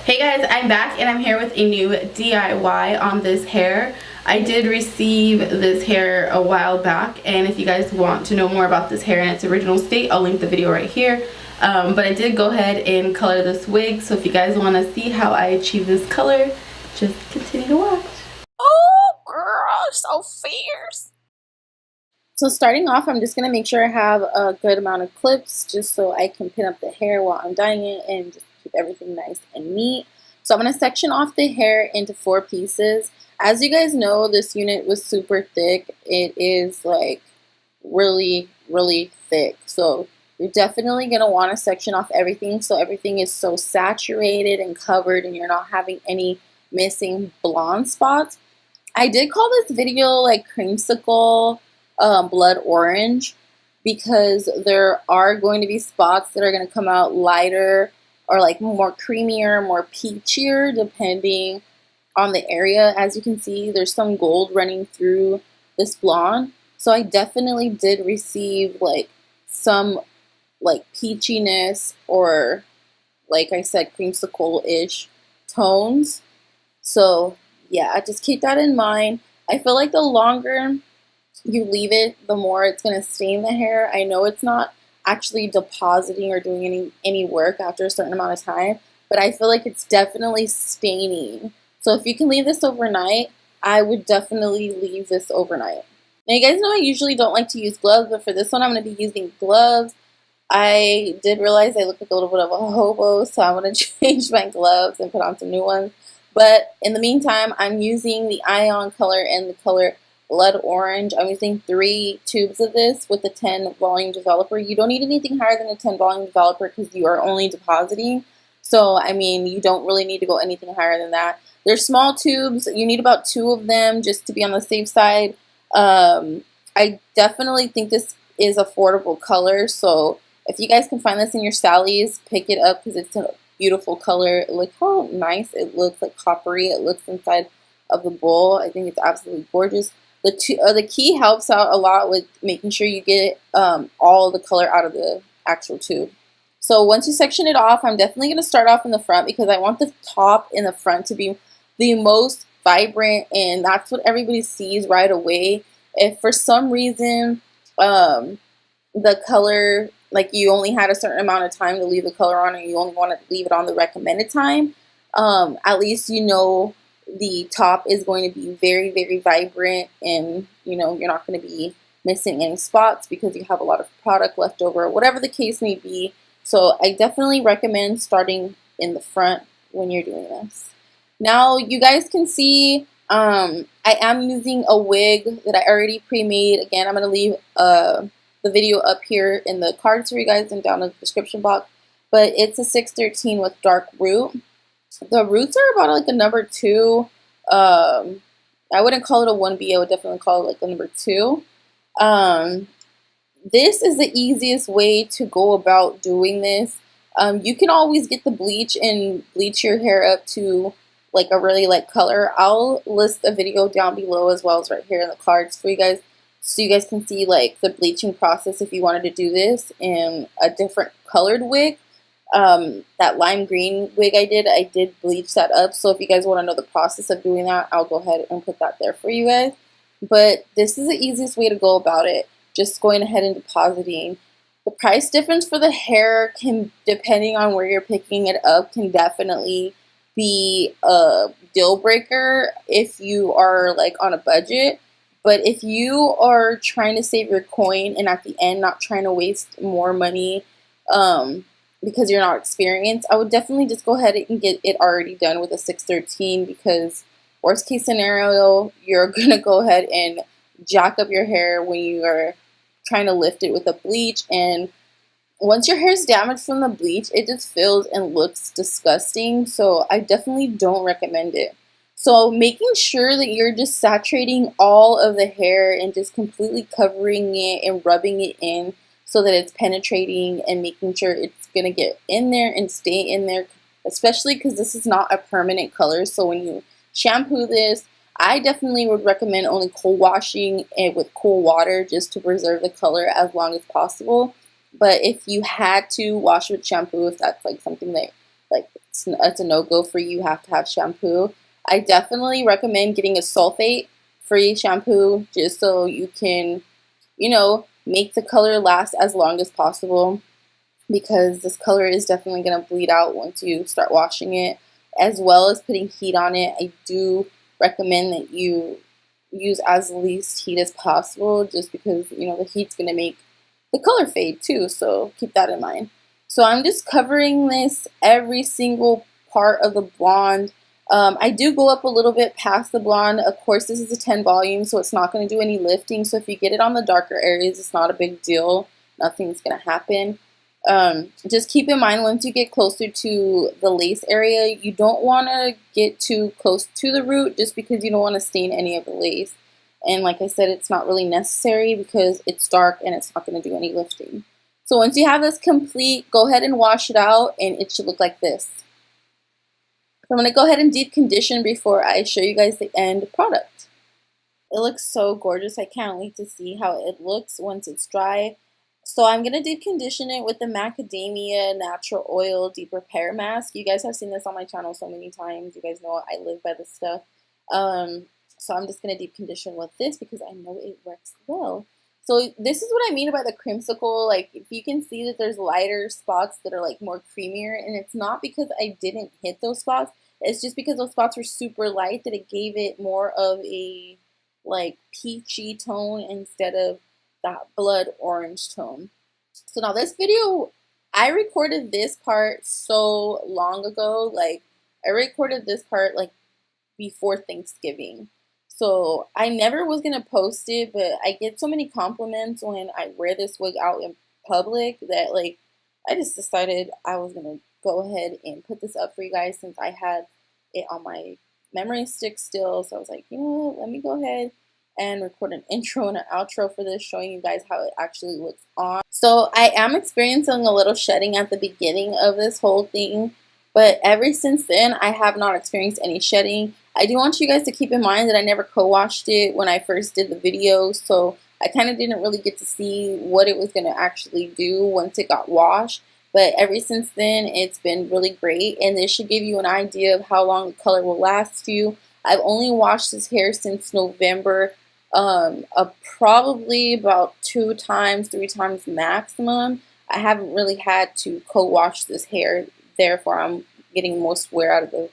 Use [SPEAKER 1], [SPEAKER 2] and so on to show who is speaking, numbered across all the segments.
[SPEAKER 1] Hey guys, I'm back and I'm here with a new DIY on this hair. I did receive this hair a while back, and if you guys want to know more about this hair in its original state, I'll link the video right here. But I did go ahead and color this wig, so if you guys want to see how I achieve this color, just continue to watch.
[SPEAKER 2] Oh girl, so fierce. So starting off, I'm just going to make sure I have a good amount of clips just so I can pin up the hair while I'm dyeing it and just keep everything nice and neat. So I'm going to section off the hair into 4 pieces. As you guys know, this unit was super thick. It is like really thick. So you're definitely going to want to section off everything so everything is so saturated and covered and you're not having any missing blonde spots. I did call this video like creamsicle blood orange because there are going to be spots that are going to come out lighter or like more creamier, more peachier depending on the area. As you can see, there's some gold running through this blonde. So I definitely did receive like some like peachiness or like I said creamsicle-ish tones. So yeah, just keep that in mind. I feel like the longer you leave it, the more it's going to stain the hair. I know it's not actually depositing or doing any work after a certain amount of time, but I feel like it's definitely staining. So if you can leave this overnight, I would definitely leave this overnight. Now you guys know I usually don't like to use gloves, but for this one I'm going to be using gloves. I did realize I look like a little bit of a hobo, so I'm going to change my gloves and put on some new ones. But in the meantime, I'm using the Ion color and the color Blood Orange. I'm using 3 tubes of this with a 10 volume developer. You don't need anything higher than a 10 volume developer because you are only depositing. So, I mean, you don't really need to go anything higher than that. They're small tubes. You need about 2 of them just to be on the safe side. I definitely think this is affordable color. So, if you guys can find this in your Sally's, pick it up because it's a beautiful color. Look how nice it looks, like coppery. It looks inside of the bowl. I think it's absolutely gorgeous. The key helps out a lot with making sure you get all the color out of the actual tube. So once you section it off, I'm definitely going to start off in the front because I want the top in the front to be the most vibrant, and that's what everybody sees right away. If for some reason the color, like you only had a certain amount of time to leave the color on, or you only want to leave it on the recommended time, at least you know the top is going to be very vibrant, and you know you're not going to be missing any spots because you have a lot of product left over, whatever the case may be. So I definitely recommend starting in the front when you're doing this. Now you guys can see I am using a wig that I already pre-made. Again, I'm going to leave the video up here in the cards for you guys and down in the description box. But it's a 613 with dark root. The roots are about like a number 2. I wouldn't call it a 1B. I would definitely call it like a number 2. This is the easiest way to go about doing this. You can always get the bleach and bleach your hair up to like a really light color. I'll list a video down below as well as right here in the cards for you guys, so you guys can see like the bleaching process if you wanted to do this in a different colored wig. That lime green wig I did bleach that up. So if you guys want to know the process of doing that, I'll go ahead and put that there for you guys. But this is the easiest way to go about it. Just going ahead and depositing. The price difference for the hair can, depending on where you're picking it up, can definitely be a deal breaker if you are like on a budget. But if you are trying to save your coin and at the end not trying to waste more money, because you're not experienced, I would definitely just go ahead and get it already done with a 613 because worst case scenario, you're going to go ahead and jack up your hair when you are trying to lift it with a bleach. And once your hair is damaged from the bleach, it just feels and looks disgusting. So I definitely don't recommend it. So making sure that you're just saturating all of the hair and just completely covering it and rubbing it in so that it's penetrating and making sure it's going to get in there and stay in there, especially because this is not a permanent color. So when you shampoo this, I definitely would recommend only cold washing it with cool water just to preserve the color as long as possible. But if you had to wash with shampoo, if that's like something that like it's a no-go for you. You have to have shampoo. I definitely recommend getting a sulfate-free shampoo just so you can, you know, make the color last as long as possible, because this color is definitely going to bleed out once you start washing it, as well as putting heat on it. I do recommend that you use as least heat as possible, just because, you know, the heat's going to make the color fade too, so keep that in mind. So I'm just covering this every single part of the blonde. I do go up a little bit past the blonde. Of course, this is a 10 volume, so it's not going to do any lifting. So if you get it on the darker areas, it's not a big deal. Nothing's going to happen. Just keep in mind, once you get closer to the lace area, you don't want to get too close to the root, just because you don't want to stain any of the lace. And like I said, it's not really necessary because it's dark and it's not going to do any lifting. So once you have this complete, go ahead and wash it out, and it should look like this. So I'm going to go ahead and deep condition before I show you guys the end product. It looks so gorgeous. I can't wait to see how it looks once it's dry. So I'm going to deep condition it with the Macadamia Natural Oil Deep Repair Mask. You guys have seen this on my channel so many times. You guys know I live by this stuff. So I'm just going to deep condition with this because I know it works well. So this is what I mean by the creamsicle. Like, if you can see that there's lighter spots that are like more creamier, and it's not because I didn't hit those spots. It's just because those spots were super light that it gave it more of a like peachy tone instead of that blood orange tone. So now this video, I recorded this part so long ago. Like, I recorded this part like before Thanksgiving. So I never was going to post it, but I get so many compliments when I wear this wig out in public that, like, I just decided I was going to go ahead and put this up for you guys since I had it on my memory stick still. So I was like, you know what, let me go ahead and record an intro and an outro for this, showing you guys how it actually looks on. So I am experiencing a little shedding at the beginning of this whole thing, but ever since then, I have not experienced any shedding. I do want you guys to keep in mind that I never co-washed it when I first did the video, so I kind of didn't really get to see what it was going to actually do once it got washed. But ever since then, it's been really great, and this should give you an idea of how long the color will last you. I've only washed this hair since November, probably about 2 times, 3 times maximum. I haven't really had to co-wash this hair, therefore I'm getting most wear out of the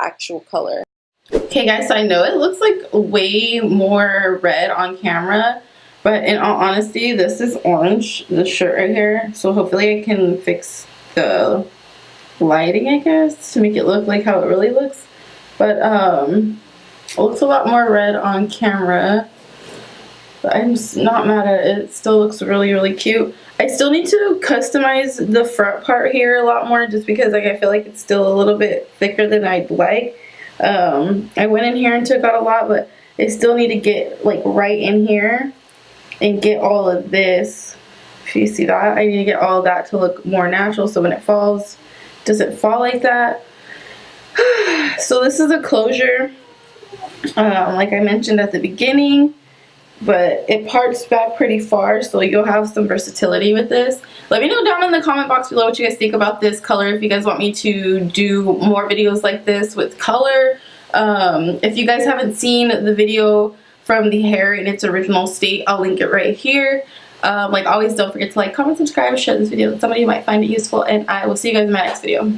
[SPEAKER 2] actual color.
[SPEAKER 1] Okay guys, so I know it looks like way more red on camera, but in all honesty, this is orange, the shirt right here. So hopefully I can fix the lighting, I guess, to make it look like how it really looks. But it looks a lot more red on camera, but I'm not mad at it. It still looks really, really cute. I still need to customize the front part here a lot more, just because like I feel like it's still a little bit thicker than I'd like. I went in here and took out a lot, but I still need to get like right in here and get all of this. If you see that, I need to get all of that to look more natural, so when it falls, it doesn't fall like that. So this is a closure, like I mentioned at the beginning, but it parts back pretty far, so you'll have some versatility with this. Let me know down in the comment box below what you guys think about this color, if you guys want me to do more videos like this with color. If you guys haven't seen the video from the hair in its original state, I'll link it right here. Like always, don't forget to like, comment, subscribe, share this video with somebody who might find it useful, and I will see you guys in my next video.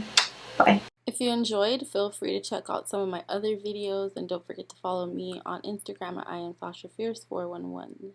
[SPEAKER 1] Bye.
[SPEAKER 2] If you enjoyed, feel free to check out some of my other videos, and don't forget to follow me on Instagram at IamFashaFierce411.